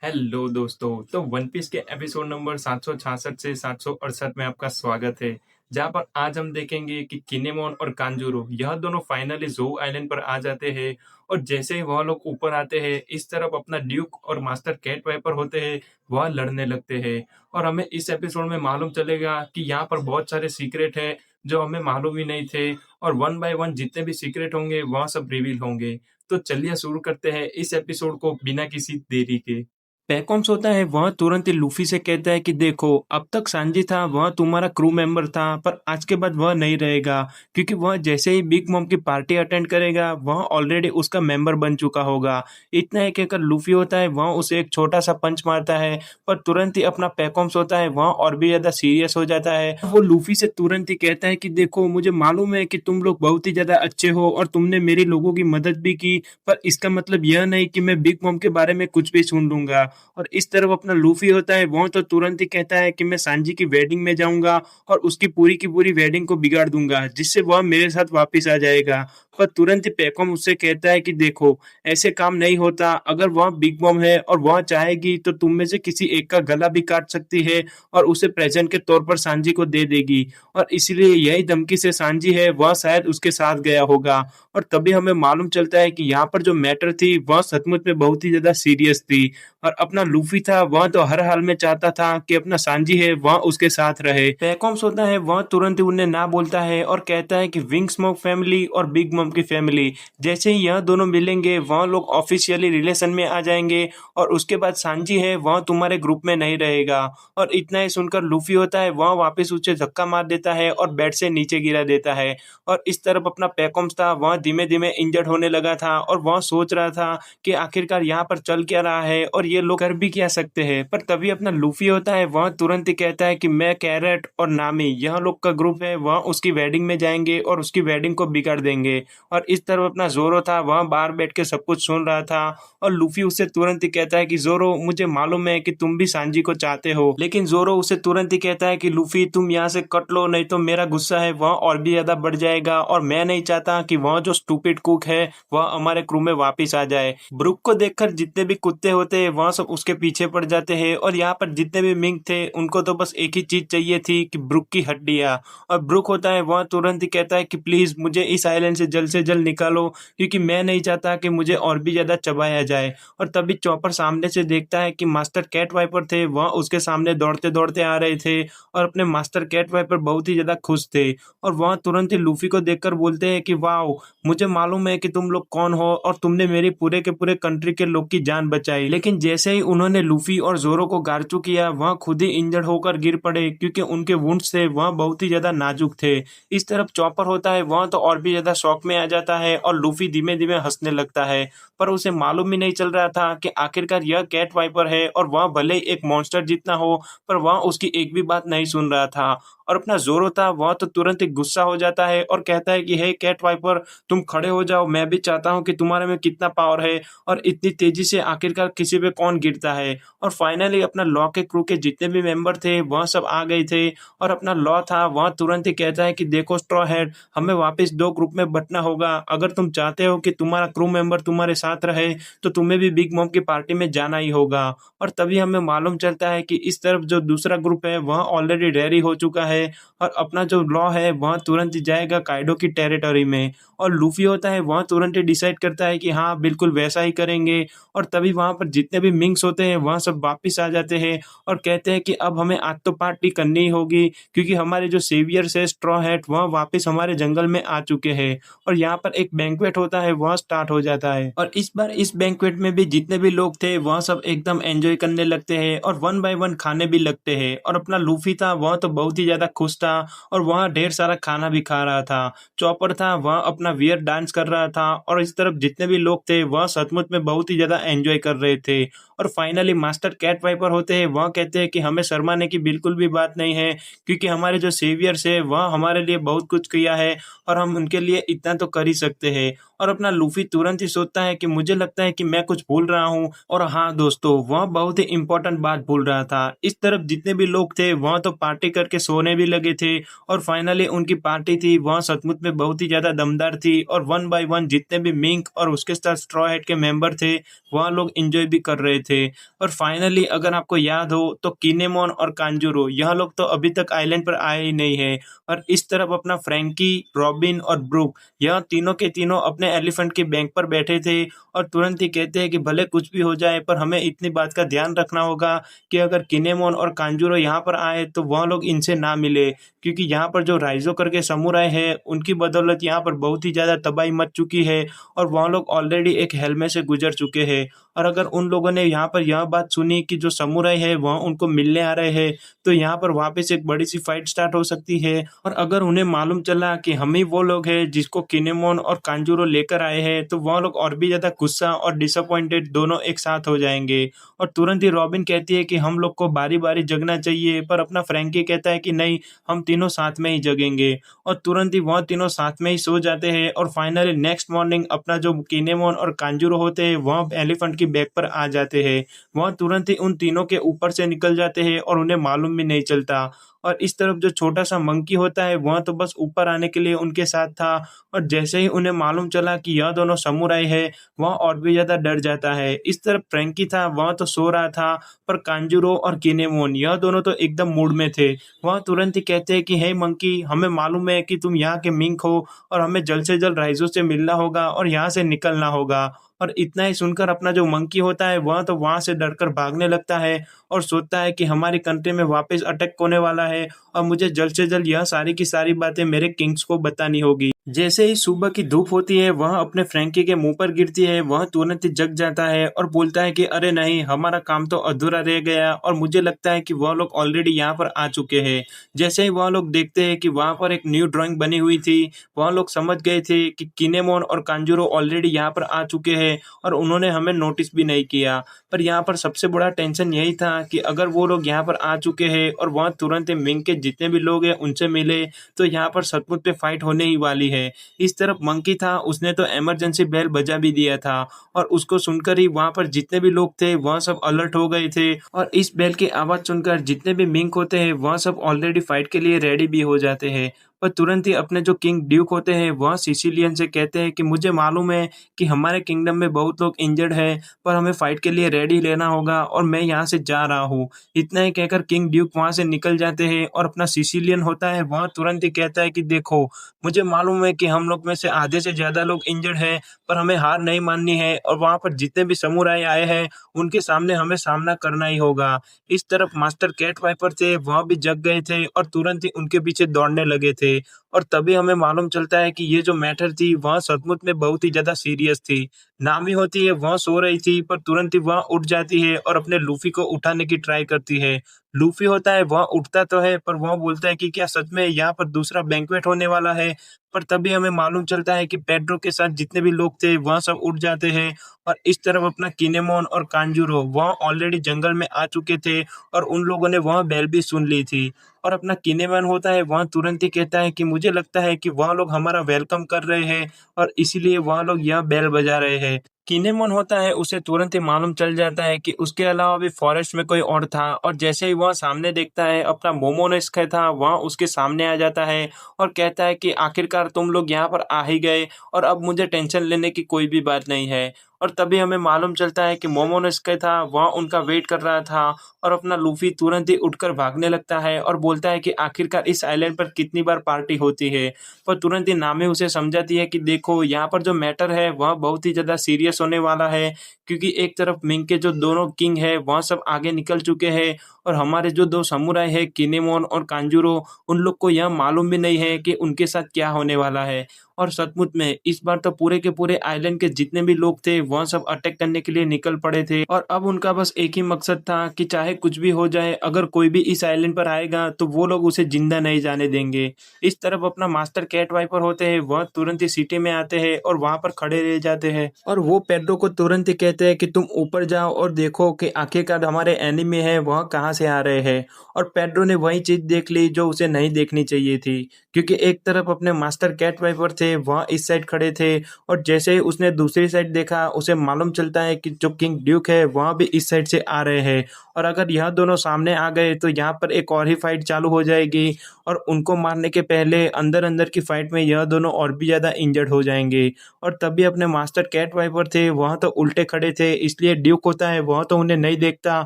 Hello दोस्तों। तो one piece के एपिसोड नंबर 766 से 768 में आपका स्वागत है। जहां पर आज हम देखेंगे कि किनेमोन और कांजूरो यह दोनों फाइनली ज़ोउ आइलैंड पर आ जाते हैं। और जैसे ही वह लोग ऊपर आते हैं, इस तरफ अपना ड्यूक और मास्टर कैट वाइपर होते हैं, वह लड़ने लगते हैं। और हमें इस एपिसोड में मालूम चलेगा कि यहाँ पर बहुत सारे सीक्रेट हैं जो हमें मालूम ही नहीं थे। और वन बाय वन जितने भी सीक्रेट होंगे वह सब रिवील होंगे। तो चलिए शुरू करते हैं इस एपिसोड को बिना किसी देरी के। पैकॉम्स होता है वह तुरंत ही लूफी से कहता है कि देखो, अब तक सांजी था वह तुम्हारा क्रू मेंबर था, पर आज के बाद वह नहीं रहेगा, क्योंकि वह जैसे ही बिग मॉम की पार्टी अटेंड करेगा वह ऑलरेडी उसका मेंबर बन चुका होगा। इतना ही कहकर लूफी होता है वह उसे एक छोटा सा पंच मारता है, पर तुरंत ही अपना पैकॉम्स होता है वह और भी ज्यादा सीरियस हो जाता है। वो लूफी से तुरंत ही कहता है कि देखो, मुझे मालूम है कि तुम लोग बहुत ही ज्यादा अच्छे हो और तुमने मेरी लोगों की मदद भी की, पर इसका मतलब यह नहीं कि मैं बिग मॉम के बारे में कुछ भी सुन लूंगा। और इस तरफ अपना लूफी होता है वो तो तुरंत ही कहता है कि मैं सांजी की वेडिंग में जाऊंगा और उसकी पूरी की पूरी वेडिंग को बिगाड़ दूंगा, जिससे वह मेरे साथ वापस आ जाएगा। पर तुरंत ही पेकॉम उससे कहता है कि देखो, ऐसे काम नहीं होता। अगर वह बिग बॉम है और वह चाहेगी तो तुम में से किसी एक का गला भी काट सकती है और उसे प्रेजेंट के तौर पर सांजी को दे देगी। और इसलिए यही धमकी से सांजी है वह शायद उसके साथ गया होगा। और तभी हमें मालूम चलता है कि यहाँ पर जो मैटर थी वह सचमुच में बहुत ही ज्यादा सीरियस थी। और अपना लूफी था वह तो हर हाल में चाहता था कि अपना सांजी है वह उसके साथ रहे। पैकॉम्स होता है वह तुरंत ही उन्हें ना बोलता है और कहता है कि विंग स्मोक फैमिली और बिग मम की फैमिली जैसे ही यह दोनों मिलेंगे वह लोग ऑफिशियली रिलेशन में आ जाएंगे, और उसके बाद सांजी है वह तुम्हारे ग्रुप में नहीं रहेगा। और इतना ही सुनकर लूफी होता है वह वापस उसे धक्का मार देता है और बेड से नीचे गिरा देता है। और इस तरफ अपना पैकॉम्स था वह धीमे धीमे इंजर्ड होने लगा था और वह सोच रहा था कि आखिरकार यहाँ पर चल क्या रहा है और ये लोग कर भी क्या सकते हैं। पर तभी अपना लूफी होता है वह तुरंत ही कहता है कि मैं, कैरेट और नामी यह लोग का ग्रुप है, वह उसकी वेडिंग में जाएंगे और उसकी वेडिंग को बिगाड़ देंगे। और इस तरफ अपना जोरो था वह बाहर बैठ के सब कुछ सुन रहा था। और लूफी उससे तुरंत ही कहता है कि जोरो, मुझे मालूम है कि तुम भी सांजी को चाहते हो, लेकिन जोरो उसे तुरंत ही कहता है कि लूफी तुम यहाँ से कट लो, नहीं तो मेरा गुस्सा है वह और भी ज्यादा बढ़ जाएगा और मैं नहीं चाहता कि वह जो स्टूपिड कुक है वह हमारे क्रू में वापिस आ जाए। ब्रुक को देखकर जितने भी कुत्ते होते हैं वह सब उसके पीछे पड़ जाते हैं, और यहाँ पर जितने भी मिंक थे उनको तो बस एक ही चीज चाहिए थी कि ब्रुक की हड्डियां। और ब्रुक होता है वह तुरंत ही कहता है कि प्लीज मुझे इस आइलैंड से जल्द निकालो, क्योंकि मैं नहीं चाहता कि मुझे और भी ज्यादा चबाया जाए। और तभी चॉपर सामने से देखता है कि मास्टर कैट वाइपर थे वह उसके सामने दौड़ते दौड़ते आ रहे थे, और अपने मास्टर कैट वाइपर बहुत ही ज्यादा खुश थे। और वह तुरंत ही लूफी को देखकर बोलते हैं कि वाह, मुझे मालूम है कि तुम लोग कौन हो और तुमने मेरी पूरे के पूरे कंट्री के लोग की जान बचाई। लेकिन जैसे ही उन्होंने लूफी और जोरो को गार्चू किया वह खुद ही इंजर्ड होकर गिर पड़े, क्योंकि उनके वुंड्स थे वह बहुत ही ज्यादा नाजुक थे। इस तरफ चॉपर होता है वह तो और भी ज्यादा शौक में आ जाता है और लूफी धीमे धीमे हंसने लगता है। पर उसे मालूम ही नहीं चल रहा था कि आखिरकार यह कैट वाइपर है, और वह भले ही एक मॉन्स्टर जितना हो पर वह उसकी एक भी बात नहीं सुन रहा था। और अपना जोरो था वह तो तुरंत ही गुस्सा हो जाता है और कहता है कि हे कैट वाइपर, तुम खड़े हो जाओ, मैं भी चाहता हूँ कि तुम्हारे में कितना पावर है और इतनी तेजी से आखिरकार किसी पे कौन गिरता है। और फाइनली अपना लॉ के क्रू के जितने भी मेंबर थे वह सब आ गए थे, और अपना लॉ था वह तुरंत ही कहता है कि देखो स्ट्रॉ हेड, हमें वापस दो ग्रुप में बंटना होगा। अगर तुम चाहते हो कि तुम्हारा क्रू मेंबर तुम्हारे साथ रहे तो तुम्हें भी बिग मॉम की पार्टी में जाना ही होगा। और तभी हमें मालूम चलता है कि इस तरफ जो दूसरा ग्रुप है वह ऑलरेडी रेडी हो चुका है, और अपना जो लॉ है वह तुरंत ही जाएगा काइडो की टेरिटरी में। और लूफी होता है वह तुरंत ही डिसाइड करता है कि हाँ बिल्कुल वैसा ही करेंगे। और तभी वहां पर जितने भी मिंग्स होते हैं वह सब वापिस आ जाते हैं और कहते हैं कि अब हमें आज तो पार्टी करनी ही होगी, क्योंकि हमारे जो सेवियर्स है स्ट्रॉ हैट वह वापिस हमारे जंगल में आ चुके हैं। और यहाँ पर एक बैंक्वेट होता है वह स्टार्ट हो जाता है, और इस बार इस बैंक्वेट में भी जितने भी लोग थे वह सब एकदम एंजॉय करने लगते हैं और वन बाय वन खाने भी लगते हैं। और अपना लूफी था वह तो बहुत ही ज्यादा खुश था और वह ढेर सारा खाना भी खा रहा था। चॉपर था वह अपना वियर डांस कर रहा था, और इस तरफ जितने भी लोग थे वह सचमुच में बहुत ही ज्यादा एंजॉय कर रहे थे। और फाइनली मास्टर कैट वाइपर होते हैं वह कहते हैं कि हमें शर्माने की बिल्कुल भी बात नहीं है, क्योंकि हमारे जो सेवियर्स है वह हमारे लिए बहुत कुछ किया है और हम उनके लिए इतना तो कर ही सकते हैं। और अपना लूफी तुरंत ही सोचता है कि मुझे लगता है कि मैं कुछ भूल रहा हूँ, और हाँ दोस्तों, वह बहुत ही इंपॉर्टेंट बात भूल रहा था। इस तरफ जितने भी लोग थे वह तो पार्टी करके सोने भी लगे थे, और फाइनली उनकी पार्टी थी वह सचमुच में बहुत ही ज्यादा दमदार थी, और वन बाय वन जितने भी मिंक और उसके साथ स्ट्रॉ हैट के मेंबर थे वह लोग एंजॉय भी कर रहे थे। और फाइनली अगर आपको याद हो तो किनेमोन और कांजूरो यह लोग तो अभी तक आइलैंड पर आए ही नहीं है, और इस तरफ अपना फ्रैंकी, रॉबिन और ब्रूक, यह तीनों के तीनों अपने एलिफेंट की बैंक पर बैठे थे, और तुरंत ही कहते हैं कि भले कुछ भी हो जाए पर हमें इतनी बात का ध्यान रखना होगा कि अगर किनेमोन और कांजूरो यहाँ पर आए तो वह लोग इनसे ना मिले, क्योंकि यहाँ पर जो राइजो करके समुराय है उनकी बदौलत यहाँ पर बहुत ही ज़्यादा तबाही मच चुकी है, और वह लोग ऑलरेडी एक हेल में से गुजर चुके हैं। और अगर उन लोगों ने यहाँ पर यह बात सुनी कि जो समुराय है वह उनको मिलने आ रहे हैं, तो यहाँ पर वापस एक बड़ी सी फाइट स्टार्ट हो सकती है। और अगर उन्हें मालूम चला कि हम ही वो लोग हैं जिसको किनेमोन और कांजूरो लेकर आए हैं, तो वह लोग और भी ज़्यादा गुस्सा और डिसअपॉइंटेड दोनों एक साथ हो जाएंगे। और तुरंत ही रॉबिन कहती है कि हम लोग को बारी बारी जगना चाहिए, पर अपना फ्रैंकी कहता है कि नहीं, हम तीनों साथ में ही जगेंगे। और तुरंत ही वह तीनों साथ में ही सो जाते हैं, और फाइनली नेक्स्ट मॉर्निंग अपना जो किनेमोन और कांजूरो होते हैं वह एलिफेंट की बैक पर आ जाते हैं। वह तुरंत ही उन तीनों के ऊपर से निकल जाते हैं और उन्हें मालूम भी नहीं चलता। और इस तरफ जो छोटा सा मंकी होता है वह तो बस ऊपर आने के लिए उनके साथ था, और जैसे ही उन्हें मालूम चला कि यह दोनों समुराई है वह और भी ज्यादा डर जाता है। इस तरफ फ्रैंकी था वह तो सो रहा था, पर कांजूरो और किनेमोन यह दोनों तो एकदम मूड में थे। वह तुरंत ही कहते हैं कि हे मंकी, हमें मालूम है कि तुम यहाँ के मिंक हो, और हमें जल्द से जल्द राइजो से मिलना होगा और यहाँ से निकलना होगा। और इतना ही सुनकर अपना जो मंकी होता है वह तो वहां से डरकर भागने लगता है, और सोचता है कि हमारी कंट्री में वापस अटैक होने वाला है, और मुझे जल्द से जल्द यह सारी की सारी बातें मेरे किंग्स को बतानी होगी। जैसे ही सुबह की धूप होती है वह अपने फ्रैंकी के मुंह पर गिरती है, वह तुरंत ही जग जाता है और बोलता है कि अरे नहीं, हमारा काम तो अधूरा रह गया, और मुझे लगता है कि वह लोग ऑलरेडी यहाँ पर आ चुके हैं। जैसे ही वह लोग देखते हैं कि वहां पर एक न्यू ड्राइंग बनी हुई थी, वह लोग समझ गए थे कि किनेमोन और कांजूरो ऑलरेडी यहाँ पर आ चुके हैं, और उन्होंने हमें नोटिस भी नहीं किया। पर यहाँ पर सबसे बड़ा टेंशन यही था कि अगर वो लोग यहाँ पर आ चुके हैं और वह तुरंत ही मिंग के जितने भी लोग हैं उनसे मिले, तो यहाँ पर सचमुच पे फाइट होने ही वाली है। इस तरफ मंकी था, उसने तो इमरजेंसी बेल बजा भी दिया था, और उसको सुनकर ही वहां पर जितने भी लोग थे वह सब अलर्ट हो गए थे, और इस बेल की आवाज सुनकर जितने भी मिंक होते हैं वह सब ऑलरेडी फाइट के लिए रेडी भी हो जाते हैं। पर तुरंत ही अपने जो किंग ड्यूक होते हैं वह सिसिलियन से कहते हैं कि मुझे मालूम है कि हमारे किंगडम में बहुत लोग इंजर्ड हैं, पर हमें फाइट के लिए रेडी लेना होगा, और मैं यहाँ से जा रहा हूँ। इतना ही कहकर किंग ड्यूक वहां से निकल जाते हैं, और अपना सिसिलियन होता है वह तुरंत ही कहता है कि देखो, मुझे मालूम है कि हम लोग में से आधे से ज्यादा लोग इंजर्ड हैं, पर हमें हार नहीं माननी है, और वहां पर जितने भी समुराई आए हैं उनके सामने हमें सामना करना ही होगा। इस तरफ मास्टर कैट वाइपर थे वह भी जग गए थे, और तुरंत ही उनके पीछे दौड़ने लगे थे। और तभी हमें मालूम चलता है कि ये जो मैटर थी वह सचमुच में बहुत ही ज्यादा सीरियस थी। नामी होती है वह सो रही थी, पर तुरंत ही वह उठ जाती है और अपने लूफी को उठाने की ट्राई करती है। लूफी होता है वह उठता तो है, पर वह बोलता है कि क्या सच में यहाँ पर दूसरा बैंक्वेट होने वाला है। पर तभी हमें मालूम चलता है कि पेड्रो के साथ जितने भी लोग थे वह सब उठ जाते हैं, और इस तरफ अपना किनेमोन और कांजूरो वह ऑलरेडी जंगल में आ चुके थे, और उन लोगों ने वह बेल भी सुन ली थी। और अपना किनेमैन होता है वह तुरंत ही कहता है कि मुझे लगता है कि वह लोग हमारा वेलकम कर रहे हैं, और इसीलिए वह लोग यह बेल बजा रहे हैं। किनेमोन होता है उसे तुरंत ही मालूम चल जाता है कि उसके अलावा भी फॉरेस्ट में कोई और था, और जैसे ही वह सामने देखता है अपना मोमोनेस्क था वह उसके सामने आ जाता है, और कहता है कि आखिरकार तुम लोग यहाँ पर आ ही गए, और अब मुझे टेंशन लेने की कोई भी बात नहीं है। और तभी हमें मालूम चलता है कि मोमोनेस्क था वह उनका वेट कर रहा था, और अपना लूफी तुरंत ही उठकर भागने लगता है और बोलता है कि आखिरकार इस आइलैंड पर कितनी बार पार्टी होती है। पर तुरंत ही नामी उसे समझाती है कि देखो, यहाँ पर जो मैटर है वह बहुत ही ज्यादा सीरियस होने वाला है, क्योंकि एक तरफ मिंग के जो दोनों किंग है वह सब आगे निकल चुके हैं, और हमारे जो दो समुराई है किनेमोन और कांजूरो, उन लोग को यह मालूम भी नहीं है कि उनके साथ क्या होने वाला है। और सचमुच में इस बार तो पूरे के पूरे आइलैंड के जितने भी लोग थे वह सब अटैक करने के लिए निकल पड़े थे, और अब उनका बस एक ही मकसद था कि चाहे कुछ भी हो जाए, अगर कोई भी इस आइलैंड पर आएगा तो वो लोग उसे जिंदा नहीं जाने देंगे। इस तरफ अपना मास्टर कैट वाइपर होते हैं वह तुरंत ही सिटी में आते हैं और वहां पर खड़े रह जाते हैं, और वो पेड्रो को तुरंत ही कहते हैं कि तुम ऊपर जाओ और देखो कि आखिरकार हमारे एनिमी है वह कहाँ से आ रहे हैं। और पेड्रो ने वही चीज़ देख ली जो उसे नहीं देखनी चाहिए थी, क्योंकि एक तरफ अपने मास्टर कैट वाइपर थे, वह इस साइड खड़े थे, और जैसे ही उसने दूसरी साइड देखा, उसे मालूम चलता है कि जो किंग ड्यूक है वह भी इस साइड से आ रहे हैं। और अगर यह दोनों सामने आ गए तो यहाँ पर एक और ही फाइट चालू हो जाएगी, और उनको मारने के पहले अंदर अंदर की फाइट में यह दोनों और भी ज़्यादा इंजर्ड हो जाएंगे। और तभी अपने मास्टर कैट वाइपर थे, वह तो उल्टे खड़े थे, इसलिए ड्यूक होता है वह तो उन्हें नहीं देखता,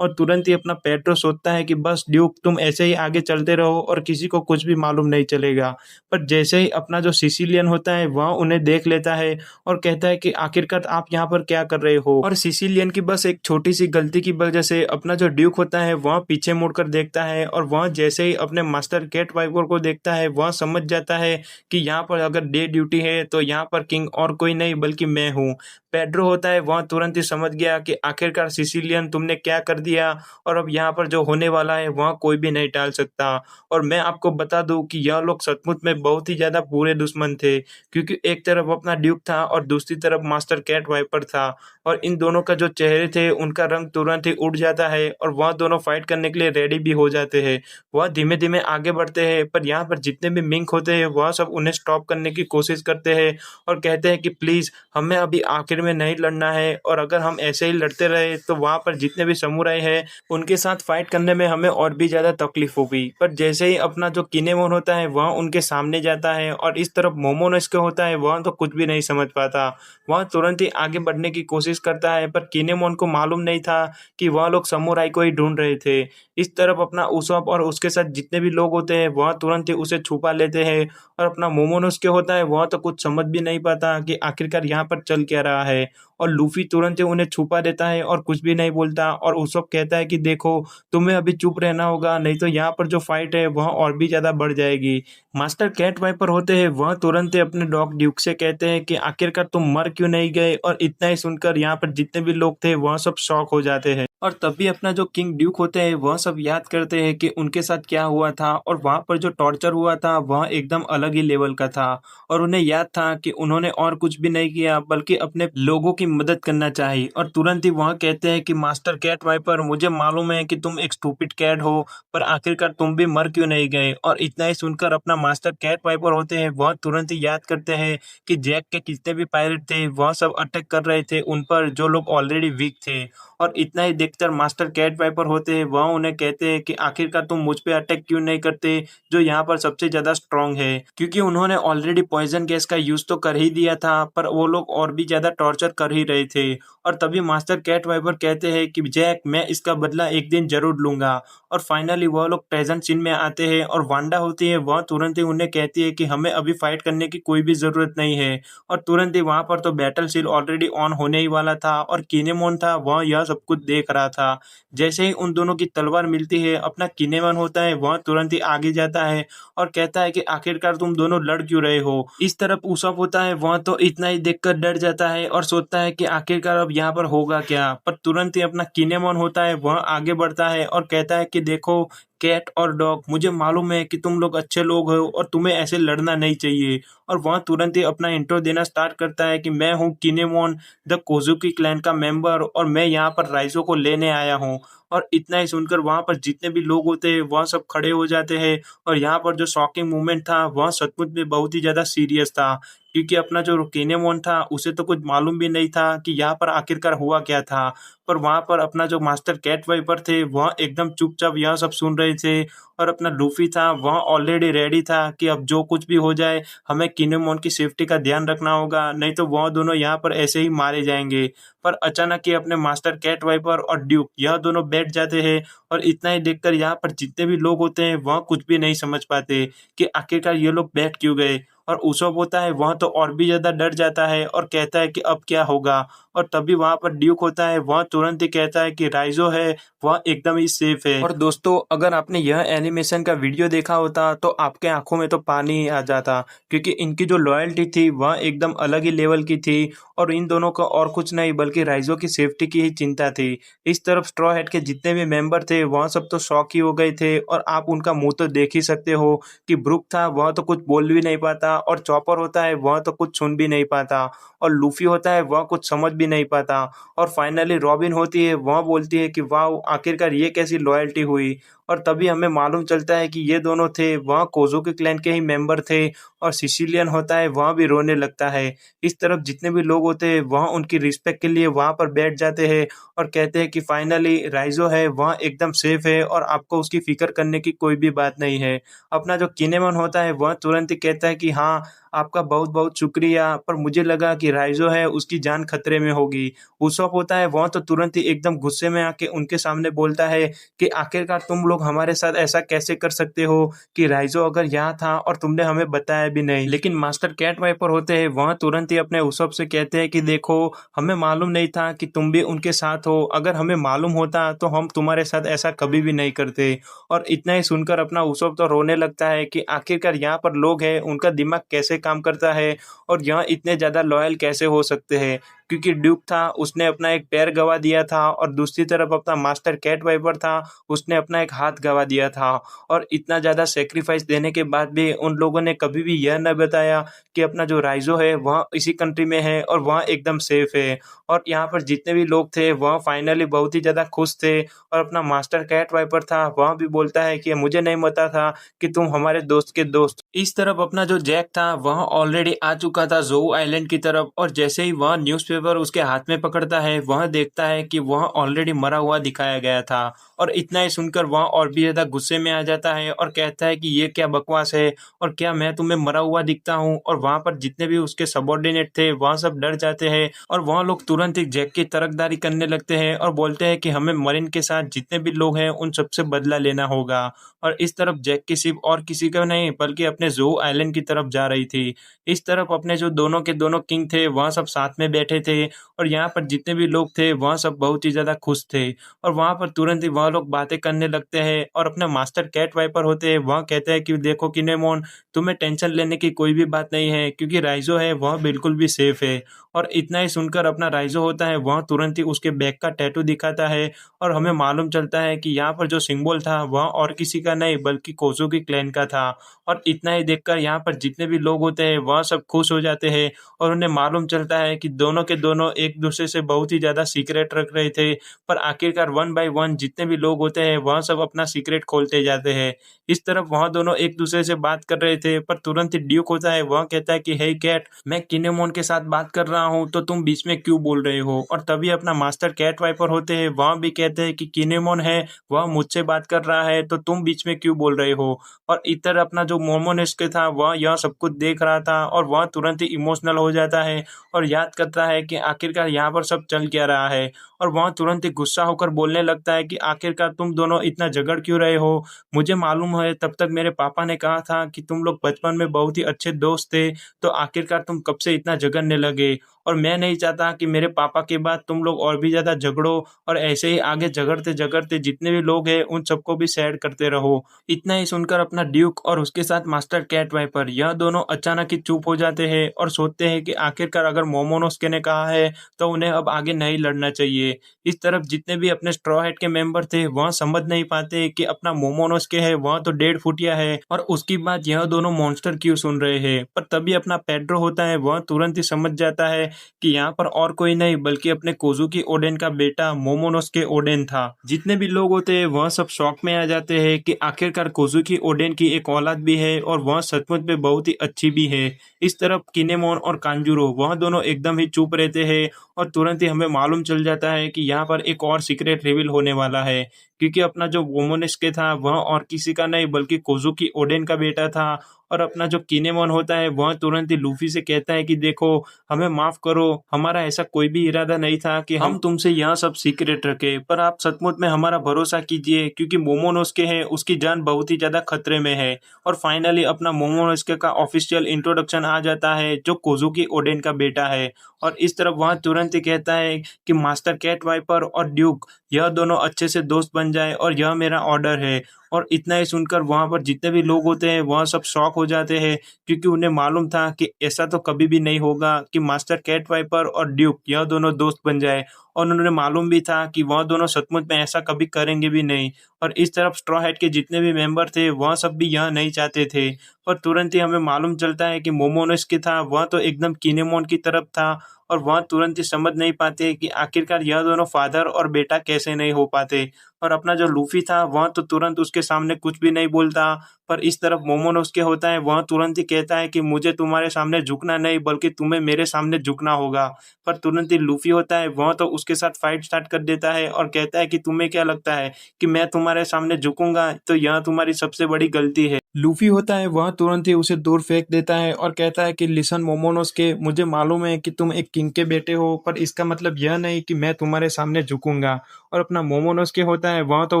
और तुरंत ही अपना पेट्रो सोचता है कि बस ड्यूक तुम ऐसे ही आगे चलते रहो और किसी को कुछ भी मालूम नहीं चलेगा। पर जैसे ही अपना जो सिसिलियन होता है वह उन्हें देख लेता है और कहता है कि आखिरकार आप यहाँ पर क्या कर रहे हो। और सिसिलियन की बस एक छोटी सी गलती की वजह से अपना जो ड्यूक होता है वह पीछे मुड़कर देखता है, और वह जैसे ही अपने मास्टर कैट वाइपर को देखता है वह समझ जाता है कि यहाँ पर अगर डे ड्यूटी है तो यहाँ पर किंग और कोई नहीं बल्कि मैं हूँ। पेड्रो होता है वह तुरंत ही समझ गया कि आखिरकार सिसिलियन तुमने क्या कर दिया, और अब यहाँ पर जो होने वाला है वह कोई भी नहीं टाल सकता। और मैं आपको बता दूं कि यह लोग सचमुच में बहुत ही ज़्यादा बुरे दुश्मन थे, क्योंकि एक तरफ अपना ड्यूक था और दूसरी तरफ मास्टर कैट वाइपर था, और इन दोनों का जो चेहरे थे उनका रंग तुरंत ही उड़ जाता है, और वह दोनों फाइट करने के लिए रेडी भी हो जाते हैं। वह धीमे धीमे आगे बढ़ते हैं, पर यहाँ पर जितने भी मिंक होते हैं वह सब उन्हें स्टॉप करने की कोशिश करते हैं और कहते हैं कि प्लीज़ हमें अभी आखिर में नहीं लड़ना है, और अगर हम ऐसे ही लड़ते रहे तो वहाँ पर जितने भी समुराई है उनके साथ फाइट करने में हमें और भी ज़्यादा तकलीफ होगी। पर जैसे ही अपना जो किनेमोन होता है वह उनके सामने जाता है, और इस तरफ मोमोनोसुके होता है वह तो कुछ भी नहीं समझ पाता। वह तुरंत ही आगे बढ़ने की कोशिश करता है, पर किनेमोन को मालूम नहीं था कि वह लोग समुराई को ही ढूंढ रहे थे। इस तरफ अपना उसॉप और उसके साथ जितने भी लोग होते हैं वह तुरंत ही उसे छुपा लेते हैं, और अपना मोमोनोसुके होता है वह तो कुछ समझ भी नहीं पाता कि आखिरकार यहाँ पर चल क्या रहा है। और लूफी तुरंत ही उन्हें छुपा देता है और कुछ भी नहीं बोलता, और उसॉप कहता है कि देखो तुम्हें अभी चुप रहना होगा, नहीं तो यहाँ पर जो फाइट है वह और भी ज़्यादा बढ़ जाएगी। मास्टर कैट वाइपर होते हैं वह तुरंत ही अपने डॉग ड्यूक से कहते हैं कि आखिरकार तुम मर क्यों नहीं गए, और इतना ही सुनकर यहाँ पर जितने भी लोग थे वह सब शॉक हो जाते हैं। और तभी अपना जो किंग ड्यूक होते हैं वह सब याद करते हैं कि उनके साथ क्या हुआ था, और वहाँ पर जो टॉर्चर हुआ था वह एकदम अलग ही लेवल का था, और उन्हें याद था कि उन्होंने और कुछ भी नहीं किया बल्कि अपने लोगों की मदद करना चाहिए। और तुरंत ही वह कहते हैं कि मास्टर कैट वाइपर मुझे मालूम है कि तुम एक स्टूपिड कैट हो, पर आखिरकार तुम भी मर क्यों नहीं गए। और इतना ही सुनकर अपना मास्टर कैट वाइपर होते हैं वह तुरंत ही याद करते हैं कि जैक के कितने भी पायरेट थे वह सब अटैक कर रहे थे उन पर जो लोग ऑलरेडी वीक थे। और इतना ही देखकर मास्टर कैट वाइपर होते हैं वह उन्हें कहते हैं कि आखिरकार तुम मुझ पे अटैक क्यों नहीं करते जो यहाँ पर सबसे ज्यादा स्ट्रांग है, क्योंकि उन्होंने ऑलरेडी पॉइजन गैस का यूज तो कर ही दिया था, पर वो लोग और भी ज्यादा टॉर्चर कर ही रहे थे। और तभी मास्टर कैट वाइपर कहते हैं कि जैक मैं इसका बदला एक दिन जरूर लूंगा। और फाइनली वह लोग प्रेजेंट सीन में आते हैं, और वांडा होती है वह तुरंत ही उन्हें कहती है कि हमें अभी फाइट करने की कोई भी जरूरत नहीं है। और तुरंत ही वहां पर तो बैटल सील ऑलरेडी ऑन होने ही वाला था, और किनेमोन था वह यह सब कुछ देख रहा था। जैसे ही उन दोनों की तलवार मिलती है अपना किनेमोन होता है वह तुरंत ही आगे जाता है और कहता है कि आखिरकार तुम दोनों लड़ क्यों रहे हो। इस तरफ उसप होता है वह तो इतना ही देखकर डर जाता है और सोचता है कि आखिरकार अब यहाँ पर होगा क्या, पर तुरंत ही अपना किनेमोन होता है वह आगे बढ़ता है और कहता है कि देखो कैट और डॉग मुझे मालूम है कि तुम लोग अच्छे लोग हो और तुम्हें ऐसे लड़ना नहीं चाहिए। और वह तुरंत ही अपना इंट्रो देना स्टार्ट करता है कि मैं हूँ किनेमोन द कोजुकी क्लैन का मेंबर, और मैं यहाँ पर राइजो को लेने आया हूँ। और इतना ही सुनकर वहां पर जितने भी लोग होते हैं वह सब खड़े हो जाते हैं, और यहाँ पर जो शॉकिंग मूवमेंट था वह सचमुच में बहुत ही ज्यादा सीरियस था, क्योंकि अपना जो किनेमोन था उसे तो कुछ मालूम भी नहीं था कि यहाँ पर आखिरकार हुआ क्या था। पर वहां पर अपना जो मास्टर कैट वाइपर थे वह एकदम चुपचाप यह सब सुन रहे थे, और अपना लूफी था वह ऑलरेडी रेडी था कि अब जो कुछ भी हो जाए हमें किनेमोन की सेफ्टी का ध्यान रखना होगा, नहीं तो वह दोनों यहाँ पर ऐसे ही मारे जाएंगे। पर अचानक ही अपने मास्टर कैट वाइपर और ड्यूक यह दोनों बैठ जाते हैं, और इतना ही देखकर यहाँ पर जितने भी लोग होते हैं वह कुछ भी नहीं समझ पाते कि आखिरकार ये लोग बैठ क्यों गए। और उसब होता है वह तो और भी ज्यादा डर जाता है और कहता है कि अब क्या होगा। और तभी वहां पर ड्यूक होता है वह तुरंत ही कहता है कि राइजो है वह एकदम ही सेफ है। और दोस्तों अगर आपने यह एनिमेशन का वीडियो देखा होता तो आपके आंखों में तो पानी ही आ जाता, क्योंकि इनकी जो लॉयल्टी थी वह एकदम अलग ही लेवल की थी, और इन दोनों का और कुछ नहीं बल्कि राइजो की सेफ्टी की ही चिंता थी। इस तरफ स्ट्रॉ हैट के जितने भी मेंबर थे वह सब तो शॉक ही हो गए थे, और आप उनका मुंह तो देख ही सकते हो कि ब्रुक था वह तो कुछ बोल भी नहीं पाता, और चॉपर होता है वह तो कुछ सुन भी नहीं पाता, और लूफी होता है वह कुछ समझ भी नहीं पाता। और फाइनली रॉबिन होती है, वह बोलती है कि वाओ! आखिरकार ये कैसी लॉयल्टी हुई। और तभी हमें मालूम चलता है कि ये दोनों थे, वह कोज़ुकी क्लैन के ही मेंबर थे। और सिसिलियन होता है, वह भी रोने लगता है। इस तरफ जितने भी लोग होते हैं, वह उनकी रिस्पेक्ट के लिए वहाँ पर बैठ जाते हैं और कहते हैं कि फाइनली राइज़ो है, वह एकदम सेफ है और आपको उसकी फ़िक्र करने की कोई भी बात नहीं है। अपना जो किनेमन होता है, वह तुरंत ही कहता है कि हाँ, आपका बहुत-बहुत शुक्रिया, पर मुझे लगा कि राइज़ो है, उसकी जान खतरे में होगी। उसोप होता है, वह तो तुरंत ही एकदम गुस्से में आके उनके सामने बोलता है कि आखिरकार तुम लोग हमारे साथ ऐसा कैसे कर सकते हो कि राइज़ो अगर यहाँ था और तुमने हमें बताया भी नहीं। लेकिन मास्टर कैट वाइपर होते हैं, वह तुरंत ही अपने उसोप से कहते हैं कि देखो, हमें मालूम नहीं था कि तुम भी उनके साथ हो। अगर हमें मालूम होता तो हम तुम्हारे साथ ऐसा कभी भी नहीं करते। और इतना ही सुनकर अपना उसोप तो रोने लगता है कि आखिरकार यहाँ पर लोग हैं, उनका दिमाग कैसे काम करता है और यहाँ इतने ज़्यादा लॉयल कैसे हो सकते हैं। क्योंकि ड्यूक था, उसने अपना एक पैर गँवा दिया था और दूसरी तरफ अपना मास्टर कैट वाइपर था, उसने अपना एक हाथ गँवा दिया था। और इतना ज़्यादा सैक्रिफाइस देने के बाद भी उन लोगों ने कभी भी यह न बताया कि अपना जो राइज़ो है, वह इसी कंट्री में है और वह एकदम सेफ है। और यहाँ पर जितने भी लोग थे, वह फाइनली बहुत ही ज़्यादा खुश थे। और अपना मास्टर कैट वाइपर था, वह भी बोलता है कि मुझे नहीं पता था कि तुम हमारे दोस्त के दोस्त। इस तरफ अपना जो जैक था, वह ऑलरेडी आ चुका था ज़ोउ आइलैंड की तरफ। और जैसे ही वह न्यूज़पेपर उसके हाथ में पकड़ता है, वह देखता है कि वह ऑलरेडी मरा हुआ दिखाया गया था। और इतना ही सुनकर वह और भी ज़्यादा गुस्से में आ जाता है और कहता है कि ये क्या बकवास है और क्या मैं तुम्हें मरा हुआ दिखता हूँ। और वहाँ पर जितने भी उसके सबऑर्डिनेट थे, वह सब डर जाते हैं और वह लोग तुरंत ही जैक की तरफदारी करने लगते हैं और बोलते हैं कि हमें मरीन के साथ जितने भी लोग हैं, उन सबसे बदला लेना होगा। और इस तरफ जैक की शिप और किसी का नहीं, बल्कि अपने ज़ोउ आइलैंड की तरफ जा रही थी। इस तरफ अपने जो दोनों के दोनों किंग थे, वह सब साथ में बैठे थे। और यहाँ पर जितने भी लोग थे, वह सब बहुत ही ज़्यादा खुश थे। और वहाँ पर तुरंत ही वह लोग बातें करने लगते हैं और अपने मास्टर कैट वाइपर होते हैं, वह कहते हैं कि देखो किनेमोन, तुम्हें टेंशन लेने की कोई भी बात नहीं है, क्योंकि राइज़ो है, वह बिल्कुल भी सेफ है। और इतना ही सुनकर अपना राइज़ो होता है, वह तुरंत ही उसके बैक का टैटू दिखाता है। और हमें मालूम चलता है कि यहाँ पर जो सिंबल था, वह और किसी का नहीं, बल्कि कोज़ुकी क्लैन का था। और इतना ही देखकर यहाँ पर जितने भी लोग होते हैं, वह सब खुश हो जाते हैं। और उन्हें मालूम चलता है कि दोनों के दोनों एक दूसरे से बहुत ही ज़्यादा सीक्रेट रख रहे थे। पर आखिरकार वन बाय वन जितने भी लोग होते हैं, वह सब अपना सीक्रेट खोलते जाते हैं। इस तरफ वह दोनों एक दूसरे से बात कर रहे थे, पर तुरंत ही ड्यूक होता है, वह कहता है कि हे कैट, मैं किनेमोन के साथ बात कर रहा हूँ, तो तुम बीच में क्यों बोल रहे हो। और तभी अपना मास्टर कैट वाइपर होते हैं, वह भी कहते हैं कि किनेमोन है, वह मुझसे बात कर रहा है, तो तुम बीच में क्यों बोल रहे हो। और इधर अपना जो मोमोनिस्के था, वह यह सब कुछ देख रहा था और वह तुरंत ही इमोशनल हो जाता है और याद करता है कि आखिरकार यहाँ पर सब चल क्या रहा है। और वह तुरंत ही गुस्सा होकर बोलने लगता है कि आखिरकार तुम दोनों इतना झगड़ क्यों रहे हो। मुझे मालूम है, तब तक मेरे पापा ने कहा था कि तुम लोग बचपन में बहुत ही अच्छे दोस्त थे, तो आखिरकार तुम कब से इतना झगड़ने लगे। और मैं नहीं चाहता कि मेरे पापा के बाद तुम लोग और भी ज़्यादा झगड़ो और ऐसे ही आगे झगड़ते-झगड़ते जितने भी लोग हैं, उन सबको भी सैड करते रहो। इतना ही सुनकर अपना ड्यूक और उसके साथ मास्टर कैट वाइपर, यह दोनों अचानक ही चुप हो जाते हैं और सोचते हैं कि आखिरकार अगर मोमोनोस्के ने कहा है, तो उन्हें अब आगे नहीं लड़ना चाहिए। इस तरफ जितने भी अपने स्ट्रॉ हैट के मेंबर थे, वह समझ नहीं पाते कि अपना मोमोनोस्के है, वह तो डेढ़ फुटिया है और उसकी बात यह दोनों मॉन्स्टर क्यों सुन रहे हैं। पर तभी अपना पेड्रो होता है, वह तुरंत ही समझ जाता है कि यहाँ पर और कोई नहीं, बल्कि अपने कोज़ुकी ओडेन का बेटा मोमोनोस्के ओडेन था। जितने भी लोग होते हैं, वह सब शॉक में आ जाते हैं कि आखिरकार कोज़ुकी ओडेन की एक औलाद भी है और वह सचमुच में बहुत ही अच्छी भी है। इस तरफ किनेमोन और कांजूरो, वह दोनों एकदम ही चुप रहते हैं और तुरंत ही हमें मालूम चल जाता है कि यहाँ पर एक और सीक्रेट रिवील होने वाला है। क्योंकि अपना जो मोमोनोस्के था, वह और किसी का नहीं, बल्कि कोज़ुकी ओडेन का बेटा था। और अपना जो किनेमोन होता है, वह तुरंत ही लूफी से कहता है कि देखो, हमें माफ करो, हमारा ऐसा कोई भी इरादा नहीं था कि हम तुमसे यह सब सीक्रेट रखें, पर आप सचमुच में हमारा भरोसा कीजिए, क्योंकि मोमोनोस्के है, उसकी जान बहुत ही ज्यादा खतरे में है। और फाइनली अपना मोमोनोस्के का ऑफिशियल इंट्रोडक्शन आ जाता है, जो कोज़ुकी ओडेन का बेटा है। और इस तरफ वह तुरंत ही कहता है कि मास्टर कैट वाइपर और ड्यूक, यह दोनों अच्छे से दोस्त बन जाए और यह मेरा ऑर्डर है। और इतना ही सुनकर वहाँ पर जितने भी लोग होते हैं, वह सब शॉक हो जाते हैं, क्योंकि उन्हें मालूम था कि ऐसा तो कभी भी नहीं होगा कि मास्टर कैट वाइपर और ड्यूक यह दोनों दोस्त बन जाए। और उन्हें मालूम भी था कि वह दोनों सचमुच में ऐसा कभी करेंगे भी नहीं। और इस तरफ स्ट्रॉ हैट के जितने भी मेंबर थे, वह सब भी यह नहीं चाहते थे। पर तुरंत ही हमें मालूम चलता है कि मोमोनोस्के था, वह तो एकदम किनेमोन की तरफ था और वह तुरंत ही समझ नहीं पाते कि आखिरकार यह दोनों फादर और बेटा कैसे नहीं हो पाते। और अपना जो लूफी था वह तो तुरंत उसके सामने कुछ भी नहीं बोलता, पर इस तरफ मोमोनोसुके होता है वह तुरंत ही कहता है कि मुझे तुम्हारे सामने झुकना नहीं बल्कि तुम्हें मेरे सामने झुकना होगा। पर तुरंत ही लूफी होता है वह तो उसके साथ फाइट स्टार्ट कर देता है और कहता है कि तुम्हें क्या लगता है कि मैं तुम्हारे सामने झुकूंगा, तो यह तुम्हारी सबसे बड़ी गलती है। लूफी होता है वह तुरंत ही उसे दूर फेंक देता है और कहता है कि लिसन मोमोनोसुके, मुझे मालूम है कि तुम एक किंग के बेटे हो, पर इसका मतलब यह नहीं कि मैं तुम्हारे सामने झुकूंगा। और अपना मोमोनोसुके होता है वह तो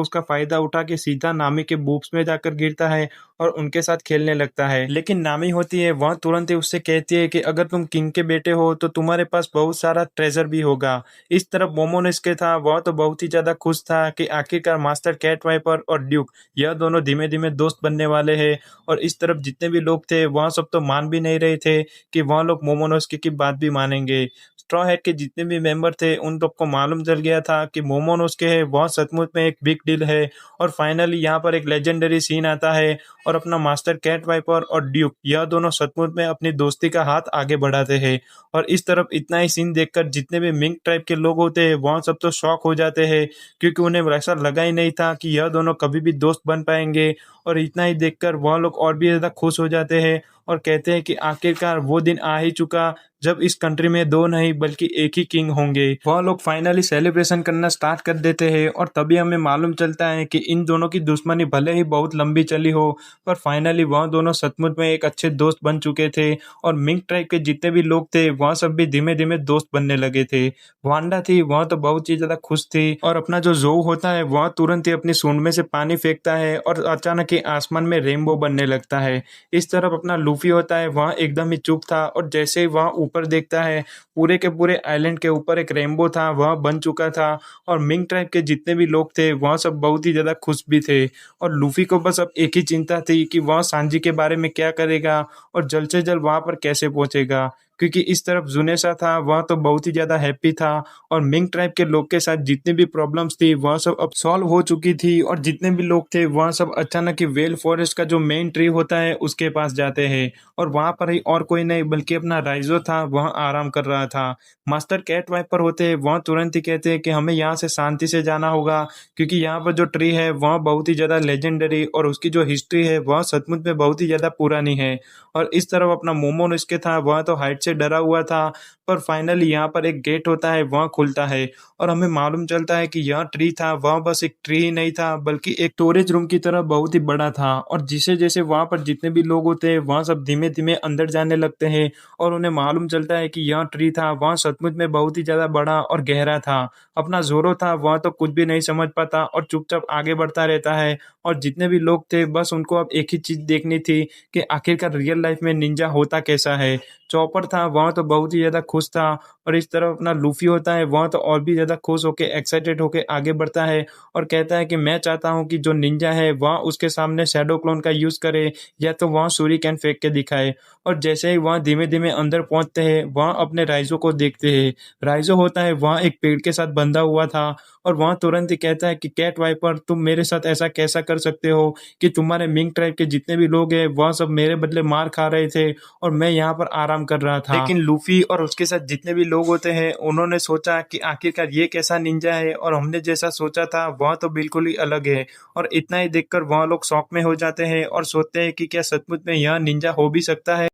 उसका फायदा उठा के सीधा नामी के बूब्स में जाकर गिरता है और उनके साथ खेलने लगता है। लेकिन नामी होती है वह तुरंत ही उससे कहती है कि अगर तुम किंग के बेटे हो तो तुम्हारे पास बहुत सारा ट्रेजर भी होगा। इस तरफ मोमोनोसुके था वह तो बहुत ही ज्यादा खुश था कि आखिरकार मास्टर कैट वाइपर और ड्यूक यह दोनों धीमे धीमे दोस्त बनने वाले हैं। और इस तरफ जितने भी लोग थे वह सब तो मान भी नहीं रहे थे कि वह लोग मोमोनोसुके की बात भी मानेंगे। स्ट्रॉ हैट के जितने भी मेंबर थे उन सबको मालूम चल गया था कि मोमोनोसुके है वह सचमुच में एक बिग डील है। और फाइनली यहाँ पर एक लेजेंडरी सीन आता है और अपना मास्टर कैट वाइपर और ड्यूक यह दोनों सचमुच में अपनी दोस्ती का हाथ आगे बढ़ाते हैं। और इस तरफ इतना ही सीन देखकर जितने भी मिंक ट्राइब के लोग होते हैं वह सब तो शॉक हो जाते हैं, क्योंकि उन्हें ऐसा लगा ही नहीं था कि यह दोनों कभी भी दोस्त बन पाएंगे। और इतना ही देखकर वह लोग और भी ज़्यादा खुश हो जाते हैं और कहते हैं कि आखिरकार वो दिन आ ही चुका जब इस कंट्री में दो नहीं बल्कि एक ही किंग होंगे। वह लोग फाइनली सेलिब्रेशन करना स्टार्ट कर देते हैं और तभी हमें मालूम चलता है कि इन दोनों की दुश्मनी भले ही बहुत लंबी चली हो, पर फाइनली वह दोनों सचमुच में एक अच्छे दोस्त बन चुके थे। और मिंक ट्राइब के जितने भी लोग थे वह सब भी धीमे धीमे दोस्त बनने लगे थे। वांडा थी वह तो बहुत ही ज्यादा खुश थी और अपना जो जोऊ होता है वह तुरंत ही अपनी सूंड में से पानी फेंकता है और अचानक ही आसमान में रेनबो बनने लगता है। इस तरफ अपना लूफी होता है वह एकदम ही चुप था और जैसे ही वह ऊपर देखता है पूरे के पूरे आइलैंड के ऊपर एक रेनबो था वह बन चुका था। और मिंक ट्राइब के जितने भी लोग थे वह सब बहुत ही ज्यादा खुश भी थे। और लूफी को बस अब एक ही चिंता थी कि वह सांजी के बारे में क्या करेगा और जल्द से जल्द वहां पर कैसे पहुंचेगा, क्योंकि इस तरफ जुनेसा था वह तो बहुत ही ज्यादा हैप्पी था और मिंक ट्राइब के लोग के साथ जितनी भी प्रॉब्लम्स थी वह सब अब सॉल्व हो चुकी थी। और जितने भी लोग थे वह सब अचानक ही वेल फॉरेस्ट का जो मेन ट्री होता है उसके पास जाते हैं और वहां पर ही और कोई नहीं बल्कि अपना राइजो था वह आराम कर रहा था। मास्टर कैट वाइपर होते हैं वह तुरंत ही कहते हैं कि हमें यहाँ से शांति से जाना होगा, क्योंकि यहाँ पर जो ट्री है वह बहुत ही ज्यादा लेजेंडरी और उसकी जो हिस्ट्री है वह सचमुच में बहुत ही ज्यादा पुरानी है। और इस तरफ अपना मोमोनोसुके था वह तो हाइट से डरा हुआ था, पर फाइनली यहाँ पर एक गेट होता है वह खुलता है और हमें मालूम चलता है कि यह ट्री था वह बस एक ट्री ही नहीं था बल्कि एक स्टोरेज रूम की तरह बहुत ही बड़ा था। और जैसे जैसे वहां पर जितने भी लोग होते हैं वह सब धीमे धीमे अंदर जाने लगते हैं और उन्हें मालूम चलता है कि यह ट्री था वह सचमुच में बहुत ही ज्यादा बड़ा और गहरा था। अपना जोरो था वह तो कुछ भी नहीं समझ पाता और चुपचाप आगे बढ़ता रहता है। और जितने भी लोग थे बस उनको अब एक ही चीज देखनी थी कि आखिरकार रियल लाइफ में निंजा होता कैसा है। चॉपर था वह तो बहुत ही ज्यादा खुश था और इस तरफ अपना लूफी होता है वह तो और भी ज्यादा खुश होके एक्साइटेड होके आगे बढ़ता है और कहता है कि मैं चाहता हूं कि जो निंजा है वह उसके सामने शैडो क्लोन का यूज करे या तो वह सूरिकेन फेंक के दिखाए। और जैसे ही वह धीमे धीमे अंदर पहुंचते हैं वह अपने राइजो को देखते हैं। राइजो होता है वह एक पेड़ के साथ बंधा हुआ था और वह तुरंत ही कहता है कि कैट वाइपर तुम मेरे साथ ऐसा कैसा कर सकते हो कि तुम्हारे मिंक ट्राइब के जितने भी लोग हैं वह सब मेरे बदले मार खा रहे थे और मैं यहाँ पर आराम कर रहा था। लेकिन लूफी और उसके साथ जितने भी लोग होते हैं उन्होंने सोचा कि आखिरकार ये कैसा निंजा है और हमने जैसा सोचा था वह तो बिल्कुल ही अलग है। और इतना ही देखकर वह लोग शॉक में हो जाते हैं और सोचते हैं कि क्या सचमुच में यह निंजा हो भी सकता है।